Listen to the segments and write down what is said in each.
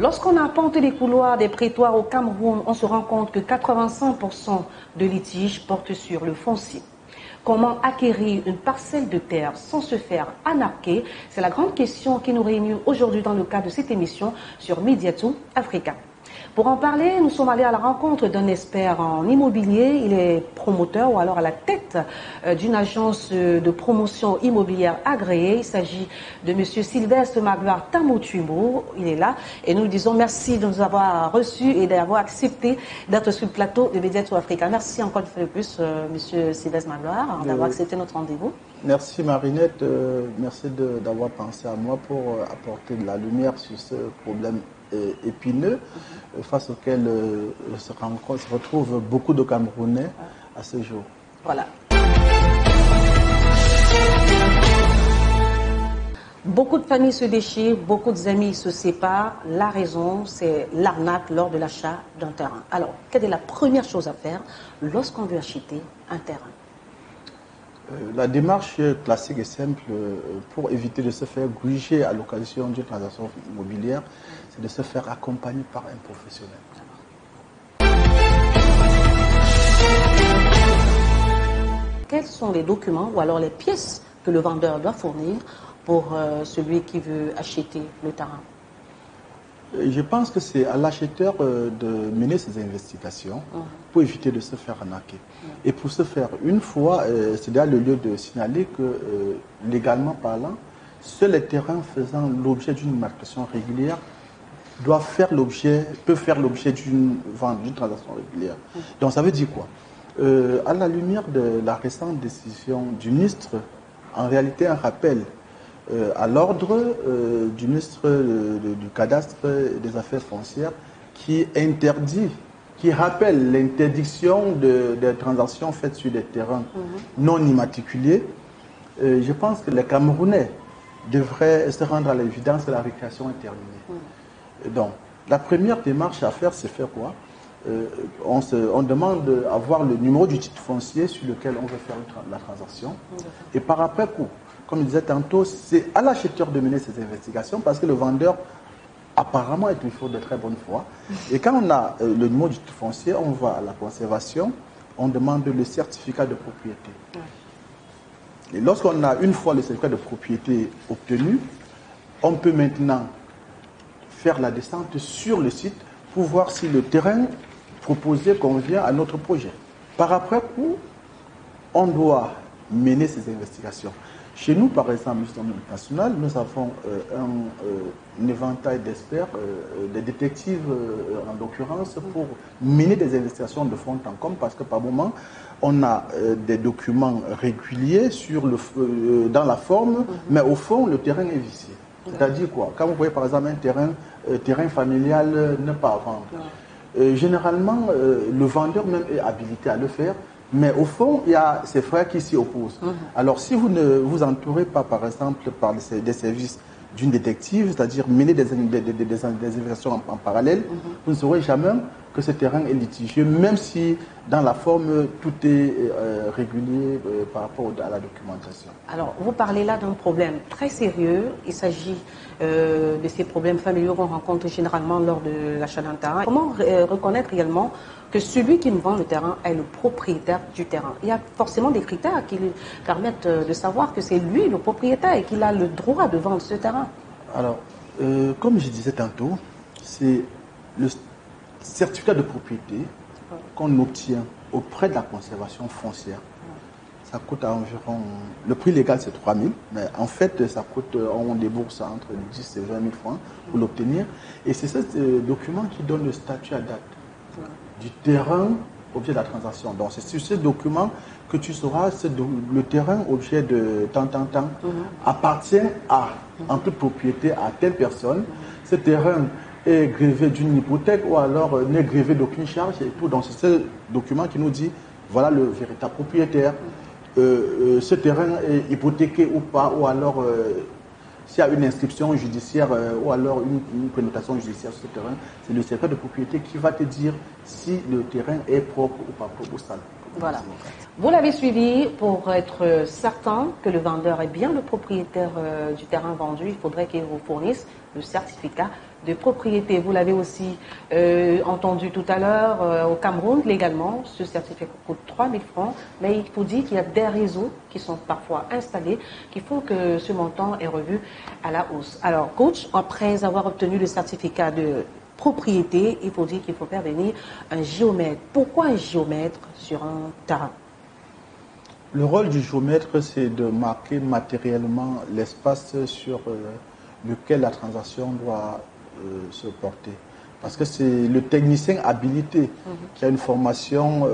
Lorsqu'on arpente les couloirs des prétoires au Cameroun, on se rend compte que 85% de litiges portent sur le foncier. Comment acquérir une parcelle de terre sans se faire anarquer? C'est la grande question qui nous réunit aujourd'hui dans le cadre de cette émission sur Mediatou Africa. Pour en parler, nous sommes allés à la rencontre d'un expert en immobilier. Il est promoteur ou alors à la tête d'une agence de promotion immobilière agréée. Il s'agit de M. Sylvestre Magloire Tamotuimo. Il est là et nous lui disons merci de nous avoir reçus et d'avoir accepté d'être sur le plateau de Mediatou Africa. Merci encore une fois de plus, M. Sylvestre Magloire, d'avoir accepté notre rendez-vous. Merci Marinette, merci d'avoir pensé à moi pour apporter de la lumière sur ce problème épineux face auquel se retrouvent beaucoup de Camerounais à ce jour. Voilà. Beaucoup de familles se déchirent, beaucoup d'amis se séparent. La raison, c'est l'arnaque lors de l'achat d'un terrain. Alors, quelle est la première chose à faire lorsqu'on veut acheter un terrain? La démarche classique et simple pour éviter de se faire gruger à l'occasion d'une transaction immobilière, c'est de se faire accompagner par un professionnel. Quels sont les documents ou alors les pièces que le vendeur doit fournir pour celui qui veut acheter le terrain? Je pense que c'est à l'acheteur de mener ses investigations pour éviter de se faire arnaquer. Et pour ce faire, une fois, c'est là le lieu de signaler que, légalement parlant, seuls les terrains faisant l'objet d'une marcation régulière peuvent faire l'objet d'une vente, d'une transaction régulière. Donc ça veut dire quoi? À la lumière de la récente décision du ministre, en réalité un rappel à l'ordre du ministre du cadastre et des affaires foncières qui rappelle l'interdiction des transactions faites sur des terrains non immatriculés. Je pense que les Camerounais devraient se rendre à l'évidence que la récréation est terminée. Donc, la première démarche à faire, c'est faire quoi? On demande d'avoir le numéro du titre foncier sur lequel on veut faire la transaction. Et par après coup, comme je disais tantôt, c'est à l'acheteur de mener ses investigations parce que le vendeur apparemment est toujours de très bonne foi. Et quand on a le numéro du titre foncier, on va à la conservation, on demande le certificat de propriété. Et lorsqu'on a une fois le certificat de propriété obtenu, on peut maintenant faire la descente sur le site pour voir si le terrain proposé convient à notre projet. Par après coup, on doit mener ces investigations. Chez nous, par exemple, au système national, nous avons un éventail d'experts, des détectives en l'occurrence, pour mener des investigations de fond en comble, parce que par moment, on a des documents réguliers dans la forme, mais au fond, le terrain est vicié. C'est-à-dire quoi? Quand vous voyez par exemple un terrain familial ne pas vendre, généralement, le vendeur même est habilité à le faire. Mais au fond, il y a ses frères qui s'y opposent. Alors, si vous ne vous entourez pas, par exemple, par des services d'une détective, c'est-à-dire mener des investigations en parallèle, vous ne saurez jamais que ce terrain est litigieux, même si dans la forme, tout est régulier par rapport à la documentation. Alors, vous parlez là d'un problème très sérieux. Il s'agit de ces problèmes familiaux qu'on rencontre généralement lors de l'achat d'un terrain. Comment reconnaître réellement que celui qui nous vend le terrain est le propriétaire du terrain? Il y a forcément des critères qui lui permettent de savoir que c'est lui le propriétaire et qu'il a le droit de vendre ce terrain. Alors, comme je disais tantôt, c'est le certificat de propriété qu'on obtient auprès de la conservation foncière. Ça coûte environ, le prix légal c'est 3 000, mais en fait ça coûte, on débourse entre 10 et 20 000 francs pour l'obtenir. Et c'est ce document qui donne le statut à date du terrain objet de la transaction. Donc c'est sur ce document que tu sauras le terrain objet de tant appartient en toute propriété à telle personne. Ce terrain est grévé d'une hypothèque ou alors n'est grévé d'aucune charge et tout. Donc c'est ce document qui nous dit voilà le véritable propriétaire. Ce terrain est hypothéqué ou pas, ou alors s'il y a une inscription judiciaire ou alors une connotation judiciaire sur ce terrain, c'est le certificat de propriété qui va te dire si le terrain est propre ou pas propre ou sale. Voilà. Vous l'avez suivi pour être certain que le vendeur est bien le propriétaire du terrain vendu. Il faudrait qu'il vous fournisse le certificat de propriété. Vous l'avez aussi entendu tout à l'heure au Cameroun, légalement, ce certificat coûte 3 000 francs, mais il faut dire qu'il y a des réseaux qui sont parfois installés qui font que ce montant est revu à la hausse. Alors, coach, après avoir obtenu le certificat de propriété, il faut dire qu'il faut faire venir un géomètre. Pourquoi un géomètre sur un terrain? Le rôle du géomètre, c'est de marquer matériellement l'espace sur lequel la transaction doit se porter. Parce que c'est le technicien habilité qui a une formation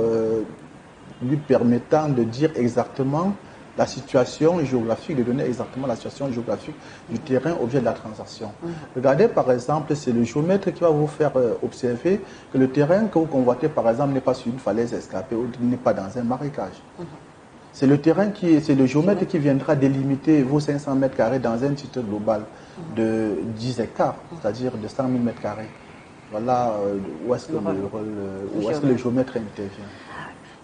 lui permettant de dire exactement la situation géographique, de donner exactement la situation géographique du terrain objet de la transaction. Regardez par exemple, c'est le géomètre qui va vous faire observer que le terrain que vous convoitez par exemple n'est pas sur une falaise escarpée ou n'est pas dans un marécage. C'est le terrain c'est le géomètre qui viendra délimiter vos 500 mètres carrés dans un titre global de 10 hectares, c'est-à-dire de 100 000 mètres carrés. Voilà où est-ce que le géomètre intervient.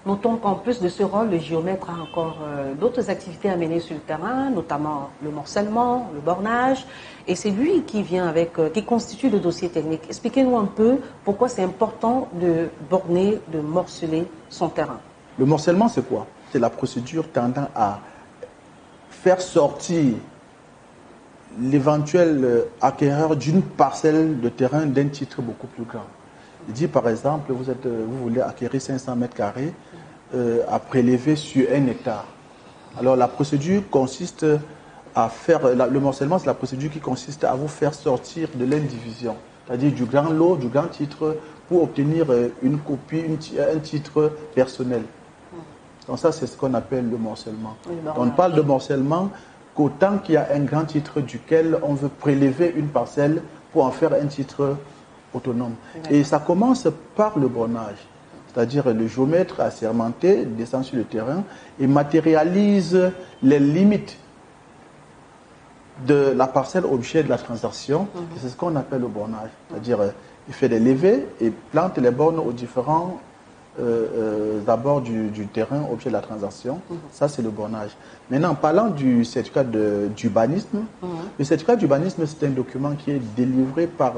Notons qu'en plus de ce rôle, le géomètre a encore d'autres activités à mener sur le terrain, notamment le morcellement, le bornage, et c'est lui qui vient qui constitue le dossier technique. Expliquez-nous un peu pourquoi c'est important de borner, de morceler son terrain. Le morcellement, c'est quoi? C'est la procédure tendant à faire sortir l'éventuel acquéreur d'une parcelle de terrain d'un titre beaucoup plus grand. Il dit par exemple, vous voulez acquérir 500 mètres carrés à prélever sur 1 hectare. Alors la procédure consiste à faire, le morcellement c'est la procédure qui consiste à vous faire sortir de l'indivision, c'est-à-dire du grand lot, du grand titre, pour obtenir une copie, un titre personnel. Donc ça, c'est ce qu'on appelle le morcellement. On parle de morcellement qu'autant qu'il y a un grand titre duquel on veut prélever une parcelle pour en faire un titre autonome. Et ça commence par le bornage. C'est-à-dire le géomètre assermenté descend sur le terrain et matérialise les limites de la parcelle objet de la transaction. C'est ce qu'on appelle le bornage. C'est-à-dire il fait des levées et plante les bornes aux différents d'abord du terrain objet de la transaction. Ça, c'est le bornage. Maintenant, en parlant du certificat d'urbanisme, le certificat d'urbanisme, c'est un document qui est délivré par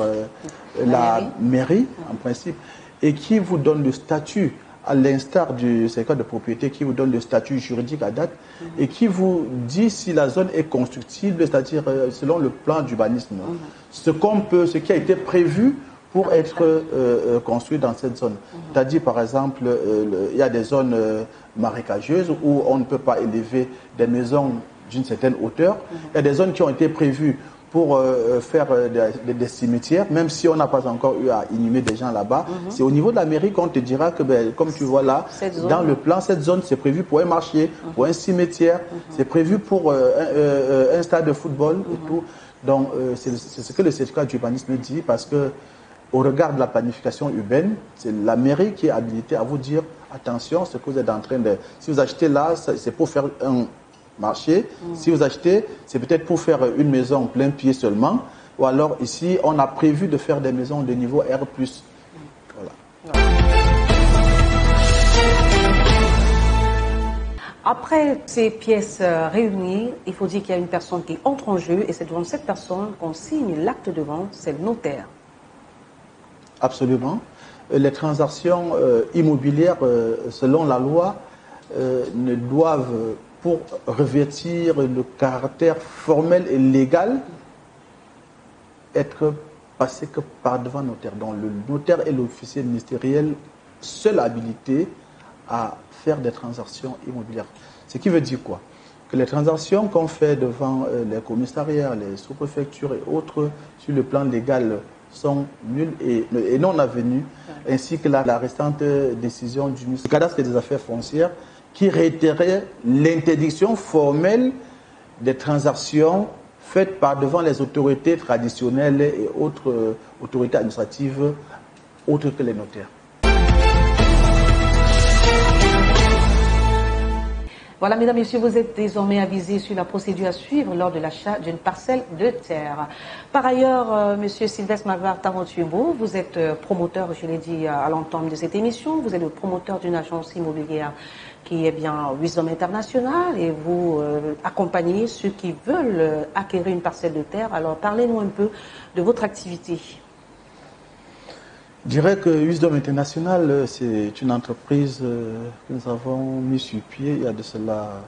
la mairie, en principe, et qui vous donne le statut, à l'instar du certificat de propriété, qui vous donne le statut juridique à date, et qui vous dit si la zone est constructible, c'est-à-dire selon le plan d'urbanisme. Ce qui a été prévu pour être construit dans cette zone. C'est-à-dire, par exemple, il y a des zones marécageuses où on ne peut pas élever des maisons d'une certaine hauteur. Il y a des zones qui ont été prévues pour faire des cimetières, même si on n'a pas encore eu à inhumer des gens là-bas. C'est au niveau de la mairie qu'on te dira que, comme tu vois là, dans le plan, cette zone, c'est prévu pour un marché, pour un cimetière, c'est prévu pour un stade de football et tout. Donc, c'est ce que le certificat d'urbanisme dit, parce que au regard de la planification urbaine, c'est la mairie qui est habilitée à vous dire attention, ce que vous êtes en train de... Si vous achetez là, c'est pour faire un marché. Si vous achetez, c'est peut-être pour faire une maison plein pied seulement. Ou alors ici, on a prévu de faire des maisons de niveau R+. Voilà. Après ces pièces réunies, il faut dire qu'il y a une personne qui entre en jeu et c'est devant cette personne qu'on signe l'acte de vente, c'est le notaire. Absolument. Les transactions immobilières, selon la loi, ne doivent, pour revêtir le caractère formel et légal, être passées que par devant notaire. Donc le notaire est l'officier ministériel seul habilité à faire des transactions immobilières. Ce qui veut dire quoi? Que les transactions qu'on fait devant les commissariats, les sous-préfectures et autres, sur le plan légal, sont nulles et non avenues, ainsi que la restante décision du ministre du cadastre et des affaires foncières qui réitérait l'interdiction formelle des transactions faites par devant les autorités traditionnelles et autres autorités administratives autres que les notaires. Voilà, mesdames, messieurs, vous êtes désormais avisés sur la procédure à suivre lors de l'achat d'une parcelle de terre. Par ailleurs, monsieur Sylvestre Magvar Tarantubo, vous êtes promoteur, je l'ai dit à l'entame de cette émission, vous êtes le promoteur d'une agence immobilière qui est bien Wisdom International et vous accompagnez ceux qui veulent acquérir une parcelle de terre. Alors, parlez-nous un peu de votre activité. Je dirais que Wisdom International, c'est une entreprise que nous avons mis sur pied il y a de cela,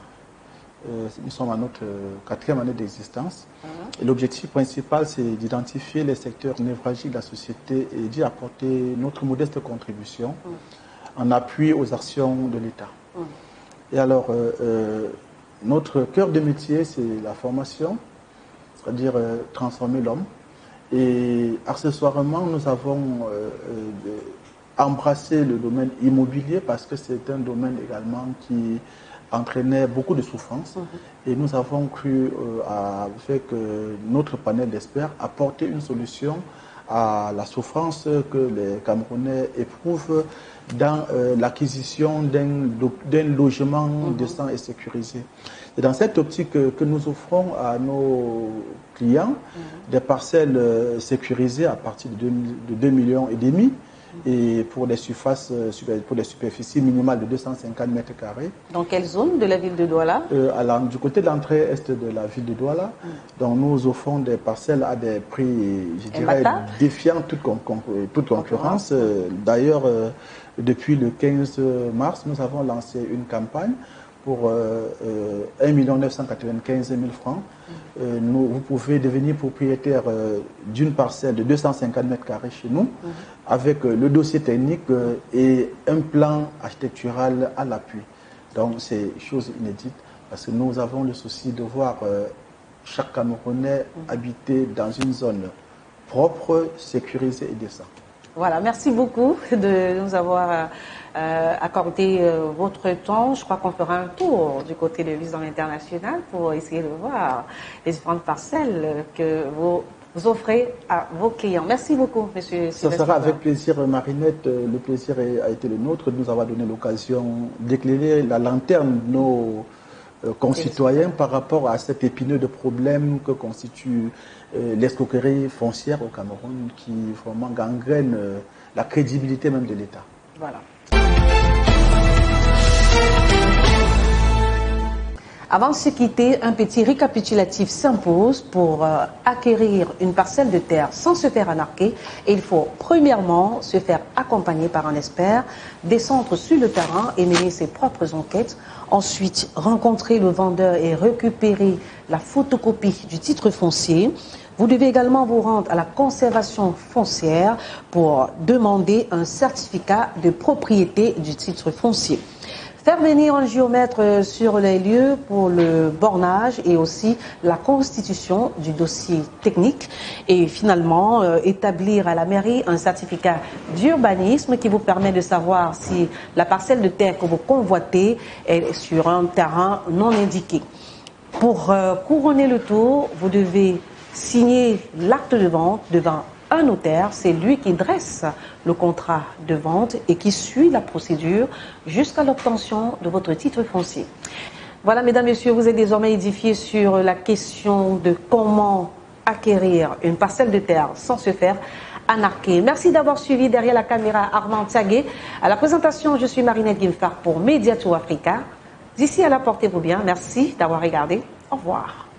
nous sommes à notre 4e année d'existence. Et l'objectif principal, c'est d'identifier les secteurs névralgiques de la société et d'y apporter notre modeste contribution en appui aux actions de l'État. Et alors, notre cœur de métier, c'est la formation, c'est-à-dire transformer l'homme. Et accessoirement, nous avons embrassé le domaine immobilier parce que c'est un domaine également qui entraînait beaucoup de souffrance. Et nous avons cru, avec notre panel d'experts, apporter une solution à la souffrance que les Camerounais éprouvent dans l'acquisition d'un logement décent et sécurisé. C'est dans cette optique que nous offrons à nos clients des parcelles sécurisées à partir de 2,5 millions et pour des surfaces, pour des superficies minimales de 250 mètres carrés. Dans quelle zone de la ville de Douala? Du côté de l'entrée est de la ville de Douala. Donc nous offrons des parcelles à des prix, je dirais, défiant toute concurrence. D'ailleurs, depuis le 15 mars, nous avons lancé une campagne pour 1 995 000 francs. Vous pouvez devenir propriétaire d'une parcelle de 250 mètres carrés chez nous, avec le dossier technique et un plan architectural à l'appui. Donc c'est chose inédite, parce que nous avons le souci de voir chaque Camerounais habiter dans une zone propre, sécurisée et décente. Voilà, merci beaucoup de nous avoir accordé votre temps. Je crois qu'on fera un tour du côté de Wisdom International pour essayer de voir les différentes parcelles que vous offrez à vos clients. Merci beaucoup, monsieur Sylvestre. Ça sera avec plaisir, Marinette. Le plaisir a été le nôtre de nous avoir donné l'occasion d'éclairer la lanterne de nos concitoyens par rapport à cet épineux de problème que constitue l'escroquerie foncière au Cameroun, qui vraiment gangrène la crédibilité même de l'État. Voilà. Avant de se quitter, un petit récapitulatif s'impose pour acquérir une parcelle de terre sans se faire arnaquer. Et il faut premièrement se faire accompagner par un expert, descendre sur le terrain et mener ses propres enquêtes. Ensuite, rencontrer le vendeur et récupérer la photocopie du titre foncier. Vous devez également vous rendre à la conservation foncière pour demander un certificat de propriété du titre foncier. Faire venir un géomètre sur les lieux pour le bornage et aussi la constitution du dossier technique. Et finalement, établir à la mairie un certificat d'urbanisme qui vous permet de savoir si la parcelle de terre que vous convoitez est sur un terrain non indiqué. Pour couronner le tout, vous devez signer l'acte de vente devant un notaire, c'est lui qui dresse le contrat de vente et qui suit la procédure jusqu'à l'obtention de votre titre foncier. Voilà, mesdames, messieurs, vous êtes désormais édifiés sur la question de comment acquérir une parcelle de terre sans se faire arnaquer. Merci d'avoir suivi derrière la caméra Armand Tsagué. À la présentation, je suis Marinette Guimfard pour Mediator Africa. D'ici à là, portez-vous bien. Merci d'avoir regardé. Au revoir.